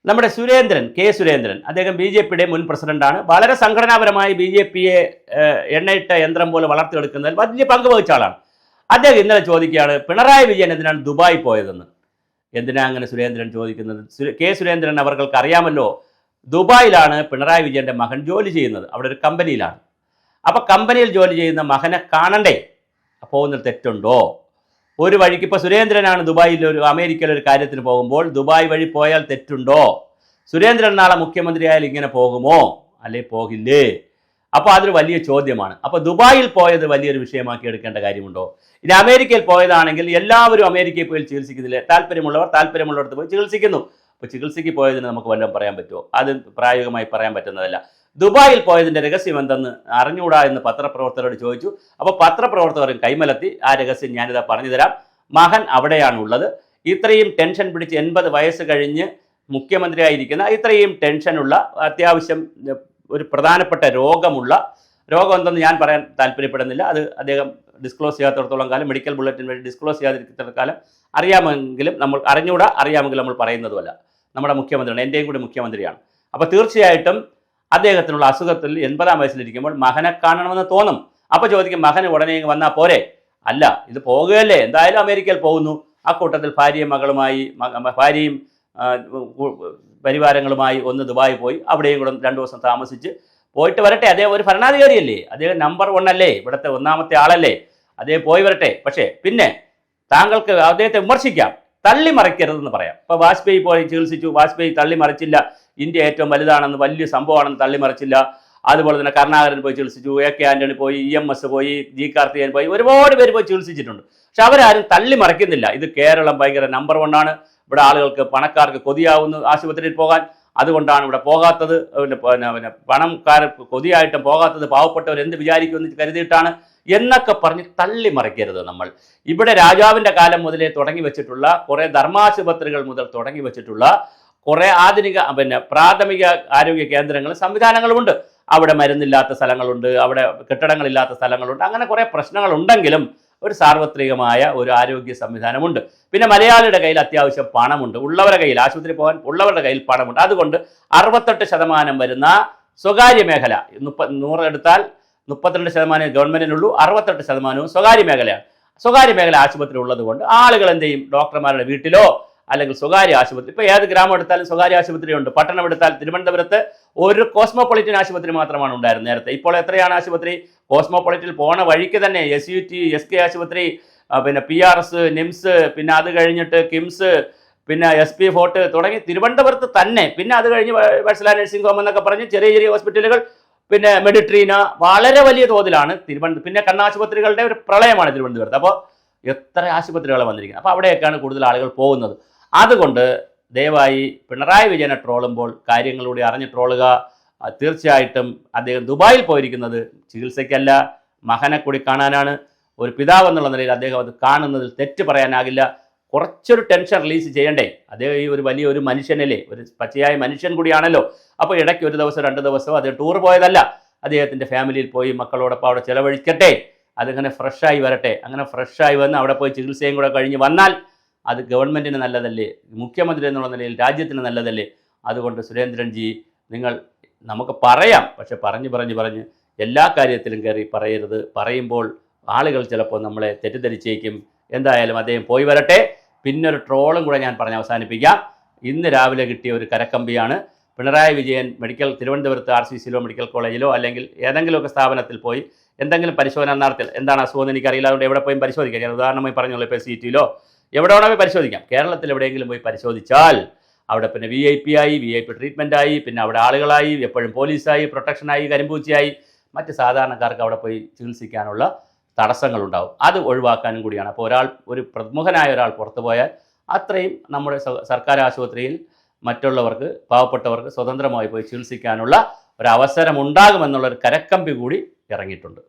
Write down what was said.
നമ്മുടെ സുരേന്ദ്രൻ, കെ സുരേന്ദ്രൻ, അദ്ദേഹം BJPയുടെ മുൻ പ്രസിഡന്റാണ്. വളരെ സംഘടനാപരമായി BJPയെ എണ്ണയിട്ട യന്ത്രം പോലെ വളർത്തിയെടുക്കുന്നതിൽ വലിയ പങ്ക് വഹിച്ച ആളാണ്. അദ്ദേഹം ഇന്നലെ ചോദിക്കുകയാണ്, പിണറായി വിജയൻ എന്തിനാണ് ദുബായി പോയതെന്ന്. എന്തിനാ അങ്ങനെ സുരേന്ദ്രൻ ചോദിക്കുന്നത്? കെ സുരേന്ദ്രൻ അവർക്കൾക്ക് അറിയാമല്ലോ, ദുബായിലാണ് പിണറായി വിജയൻ്റെ മകൻ ജോലി ചെയ്യുന്നത്. അവിടെ ഒരു കമ്പനിയിലാണ്. അപ്പോൾ കമ്പനിയിൽ ജോലി ചെയ്യുന്ന മകനെ കാണണ്ടേ? പോകുന്നതിൽ തെറ്റുണ്ടോ? ഒരു വഴിക്ക് ഇപ്പോൾ സുരേന്ദ്രനാണ് ദുബായിൽ അമേരിക്കയിൽ ഒരു കാര്യത്തിന് പോകുമ്പോൾ ദുബായ് വഴി പോയാൽ തെറ്റുണ്ടോ? സുരേന്ദ്രൻ നാളെ മുഖ്യമന്ത്രിയായാൽ ഇങ്ങനെ പോകുമോ? അല്ലെ പോകില്ലേ? അപ്പോൾ അതൊരു വലിയ ചോദ്യമാണ്. അപ്പോൾ ദുബായിൽ പോയത് വലിയൊരു വിഷയമാക്കി എടുക്കേണ്ട കാര്യമുണ്ടോ? ഇനി അമേരിക്കയിൽ പോയതാണെങ്കിൽ എല്ലാവരും അമേരിക്കയിൽ പോയി ചികിത്സിക്കുന്നില്ലേ? താല്പര്യമുള്ളവർക്ക് പോയി ചികിത്സിക്കുന്നു. അപ്പോൾ ചികിത്സയ്ക്ക് പോയതിന് നമുക്ക് വല്ലതും പറയാൻ പറ്റുമോ? അത് പ്രായോഗികമായി പറയാൻ പറ്റുന്നതല്ല. ദുബായിൽ പോയതിൻ്റെ രഹസ്യം എന്തെന്ന് അറിഞ്ഞുകൂടാ എന്ന് പത്രപ്രവർത്തകരോട് ചോദിച്ചു. അപ്പോൾ പത്രപ്രവർത്തകരും കൈമലത്തി. ആ രഹസ്യം ഞാനിതാ പറഞ്ഞു തരാം. മകൻ അവിടെയാണുള്ളത്. ഇത്രയും ടെൻഷൻ പിടിച്ച് 80 വയസ്സ് കഴിഞ്ഞ് മുഖ്യമന്ത്രിയായിരിക്കുന്ന, ഇത്രയും ടെൻഷനുള്ള, അത്യാവശ്യം ഒരു പ്രധാനപ്പെട്ട രോഗം എന്തെന്ന് ഞാൻ പറയാൻ താല്പര്യപ്പെടുന്നില്ല. അത് അദ്ദേഹം ഡിസ്ക്ലോസ് ചെയ്യാത്തിടത്തോളം കാലം, മെഡിക്കൽ ബുള്ളറ്റിൻ വഴി ഡിസ്ക്ലോസ് ചെയ്യാതിരിക്കുന്നിടത്തോളം കാലം അറിയാമെങ്കിലും നമ്മൾ പറയുന്നതുമല്ല. നമ്മുടെ മുഖ്യമന്ത്രിയാണ്, എൻ്റെയും കൂടി മുഖ്യമന്ത്രിയാണ്. അപ്പോൾ തീർച്ചയായിട്ടും അദ്ദേഹത്തിനുള്ള അസുഖത്തിൽ 80-ാം വയസ്സിലിരിക്കുമ്പോൾ മകനെ കാണണമെന്ന് തോന്നും. അപ്പോൾ ചോദിക്കും, മകന് ഉടനെ വന്നാൽ പോരെ? അല്ല, ഇത് പോകുകയല്ലേ, എന്തായാലും അമേരിക്കയിൽ പോകുന്നു. ആ കൂട്ടത്തിൽ ഭാര്യയും പരിവാരങ്ങളുമായി ഒന്ന് ദുബായി പോയി. അവിടെയും കൂടെ 2 ദിവസം താമസിച്ച് പോയിട്ട് വരട്ടെ. അദ്ദേഹം ഒരു ഭരണാധികാരിയല്ലേ, അദ്ദേഹം നമ്പർ 1 അല്ലേ, ഇവിടുത്തെ 1ാമത്തെ ആളല്ലേ, അദ്ദേഹം പോയി വരട്ടെ. പക്ഷേ പിന്നെ താങ്കൾക്ക് അദ്ദേഹത്തെ വിമർശിക്കാം, തള്ളിമറിക്കരുതെന്ന് പറയാം. ഇപ്പോൾ വാജ്പേയി പോയി ചികിത്സിച്ചു, വാജ്പേയി തള്ളിമറിച്ചില്ല. ഇന്ത്യ ഏറ്റവും വലുതാണെന്ന്, വലിയ സംഭവമാണെന്ന് തള്ളിമറിച്ചില്ല. അതുപോലെ തന്നെ കരുണാകരൻ പോയി ചികിത്സിച്ചു, AK ആൻ്റണി പോയി, EMS പോയി, G കാർത്തികേയൻ പോയി, ഒരുപാട് പേര് പോയി ചികിത്സിച്ചിട്ടുണ്ട്. പക്ഷെ അവരാരും തള്ളിമറിക്കുന്നില്ല. ഇത് കേരളം ഭയങ്കര നമ്പർ 1 ആണ്. ഇവിടെ ആളുകൾക്ക്, പണക്കാർക്ക് കൊതിയാവുന്നു ആശുപത്രിയിൽ പോകാൻ. അതുകൊണ്ടാണ് ഇവിടെ പോകാത്തത്. പിന്നെ പണക്കാർക്ക് കൊതിയായിട്ടും പോകാത്തത്. പാവപ്പെട്ടവർ എന്ത് വിചാരിക്കുമെന്ന് കരുതിയിട്ടാണ് എന്നൊക്കെ പറഞ്ഞ് തള്ളിമറിക്കരുത്. നമ്മൾ ഇവിടെ രാജാവിൻ്റെ കാലം മുതലേ തുടങ്ങി വെച്ചിട്ടുള്ള, കുറേ ധർമാശുപത്രികൾ മുതൽ തുടങ്ങി വെച്ചിട്ടുള്ള കുറേ ആധുനിക പ്രാഥമിക ആരോഗ്യ കേന്ദ്രങ്ങളും സംവിധാനങ്ങളുമുണ്ട്. അവിടെ മരുന്നില്ലാത്ത സ്ഥലങ്ങളുണ്ട്, അവിടെ കെട്ടിടങ്ങളില്ലാത്ത സ്ഥലങ്ങളുണ്ട്. അങ്ങനെ കുറേ പ്രശ്നങ്ങളുണ്ടെങ്കിലും ഒരു സാർവത്രികമായ ഒരു ആരോഗ്യ സംവിധാനമുണ്ട്. പിന്നെ മലയാളിയുടെ കയ്യിൽ അത്യാവശ്യം പണമുണ്ട്. ഉള്ളവരുടെ കയ്യിൽ, ആശുപത്രി പോകാൻ ഉള്ളവരുടെ കയ്യിൽ പണമുണ്ട്. അതുകൊണ്ട് 68% വരുന്ന സ്വകാര്യ മേഖല, 100 എടുത്താൽ 32% ഗവൺമെൻറ്റിനുള്ളൂ, 68% സ്വകാര്യ മേഖലയാണ്. സ്വകാര്യ മേഖല ആശുപത്രി ഉള്ളത് കൊണ്ട് ആളുകൾ എന്ത് ചെയ്യും? ഡോക്ടർമാരുടെ വീട്ടിലോ അല്ലെങ്കിൽ സ്വകാര്യ ആശുപത്രി, ഇപ്പോൾ ഏത് ഗ്രാമം എടുത്താലും സ്വകാര്യ ആശുപത്രിയുണ്ട്. പട്ടണം എടുത്താൽ തിരുവനന്തപുരത്ത് ഒരു കോസ്മോപൊളിറ്റൻ ആശുപത്രി മാത്രമാണ് ഉണ്ടായിരുന്നത് നേരത്തെ. ഇപ്പോൾ എത്രയാണ് ആശുപത്രി? കോസ്മോപൊളിറ്റിൽ പോണ വഴിക്ക് തന്നെ SUT, SK ആശുപത്രി, പിന്നെ PRS, NIMS, പിന്നെ അത് കഴിഞ്ഞിട്ട് KIMS, പിന്നെ SP ഫോർട്ട് തുടങ്ങി തിരുവനന്തപുരത്ത് തന്നെ. പിന്നെ അത് കഴിഞ്ഞ് വത്സല നഴ്സിംഗ് ഹോം എന്നൊക്കെ പറഞ്ഞ് ചെറിയ ചെറിയ ഹോസ്പിറ്റലുകൾ, പിന്നെ മെഡിട്രീന, വളരെ വലിയ തോതിലാണ് പിന്നെ കണ്ണാശുപത്രികളുടെ ഒരു പ്രളയമാണ് തിരുവനന്തപുരത്ത്. അപ്പോൾ എത്ര ആശുപത്രികളാണ് വന്നിരിക്കുന്നത്. അപ്പോൾ അവിടെയൊക്കെയാണ് കൂടുതൽ ആളുകൾ പോകുന്നത്. അതുകൊണ്ട് ദയവായി പിണറായി വിജയനെ ട്രോളുമ്പോൾ കാര്യങ്ങളിലൂടെ അറിഞ്ഞ് ട്രോളുക. തീർച്ചയായിട്ടും അദ്ദേഹം ദുബായിൽ പോയിരിക്കുന്നത് ചികിത്സയ്ക്കല്ല, മകനെ കൂടി കാണാനാണ്. ഒരു പിതാവ് എന്നുള്ള നിലയിൽ അദ്ദേഹം അത് കാണുന്നതിൽ തെറ്റ് പറയാനാകില്ല. കുറച്ചൊരു ടെൻഷൻ റിലീസ് ചെയ്യണ്ടേ? അദ്ദേഹം ഈ ഒരു വലിയൊരു മനുഷ്യനല്ലേ, ഒരു പച്ചയായ മനുഷ്യൻ കൂടിയാണല്ലോ. അപ്പോൾ ഇടയ്ക്ക് 1 ദിവസം 2 ദിവസമോ അദ്ദേഹം ടൂർ പോയതല്ല. അദ്ദേഹത്തിൻ്റെ ഫാമിലിയിൽ പോയി മക്കളോടൊപ്പം അവിടെ ചിലവഴിക്കട്ടെ. അതിങ്ങനെ ഫ്രഷായി വരട്ടെ. അങ്ങനെ ഫ്രഷായി വന്ന് അവിടെ പോയി ചികിത്സയും കൂടെ കഴിഞ്ഞ് വന്നാൽ അത് ഗവൺമെൻറ്റിന് നല്ലതല്ലേ? മുഖ്യമന്ത്രി എന്നുള്ള നിലയിൽ രാജ്യത്തിന് നല്ലതല്ലേ? അതുകൊണ്ട് സുരേന്ദ്രൻജി, നമുക്ക് പറയാം, പക്ഷെ പറഞ്ഞ് എല്ലാ കാര്യത്തിലും കയറി പറയരുത്. പറയുമ്പോൾ ആളുകൾ ചിലപ്പോൾ നമ്മളെ തെറ്റിദ്ധരിച്ചേക്കും. എന്തായാലും അദ്ദേഹം പോയി വരട്ടെ. പിന്നൊരു ട്രോളും കൂടെ ഞാൻ പറഞ്ഞ് അവസാനിപ്പിക്കാം. ഇന്ന് രാവിലെ കിട്ടിയ ഒരു കരക്കമ്പിയാണ്. പിണറായി വിജയൻ തിരുവനന്തപുരത്ത് RCCയിലോ മെഡിക്കൽ കോളേജിലോ അല്ലെങ്കിൽ ഏതെങ്കിലുമൊക്കെ സ്ഥാപനത്തിൽ പോയി എന്തെങ്കിലും പരിശോധന നടത്തി, എന്താണ് അസുഖമെന്ന് എനിക്കറിയില്ല, അതുകൊണ്ട് എവിടെ പോയി പരിശോധിക്കാം. ഞാൻ ഉദാഹരണമായി പറഞ്ഞോളൂ, ഇപ്പോൾ CTയിലോ എവിടെ വേണമെങ്കിൽ പരിശോധിക്കാം. കേരളത്തിൽ എവിടെയെങ്കിലും പോയി പരിശോധിച്ചാൽ അവിടെ പിന്നെ VIP ട്രീറ്റ്മെൻറ്റായി, പിന്നെ അവിടെ ആളുകളായി, എപ്പോഴും പോലീസായി, പ്രൊട്ടക്ഷനായി, കരിമ്പൂച്ചയായി, മറ്റ് സാധാരണക്കാർക്ക് അവിടെ പോയി ചികിത്സിക്കാനുള്ള തടസ്സങ്ങളുണ്ടാവും. അത് ഒഴിവാക്കാനും കൂടിയാണ്. അപ്പോൾ ഒരു പ്രമുഖനായ ഒരാൾ പുറത്തു പോയാൽ അത്രയും നമ്മുടെ സർക്കാർ ആശുപത്രിയിൽ മറ്റുള്ളവർക്ക്, പാവപ്പെട്ടവർക്ക് സ്വതന്ത്രമായി പോയി ചികിത്സിക്കാനുള്ള ഒരു അവസരം ഉണ്ടാകുമെന്നുള്ളൊരു കരക്കമ്പി കൂടി ഇറങ്ങിയിട്ടുണ്ട്.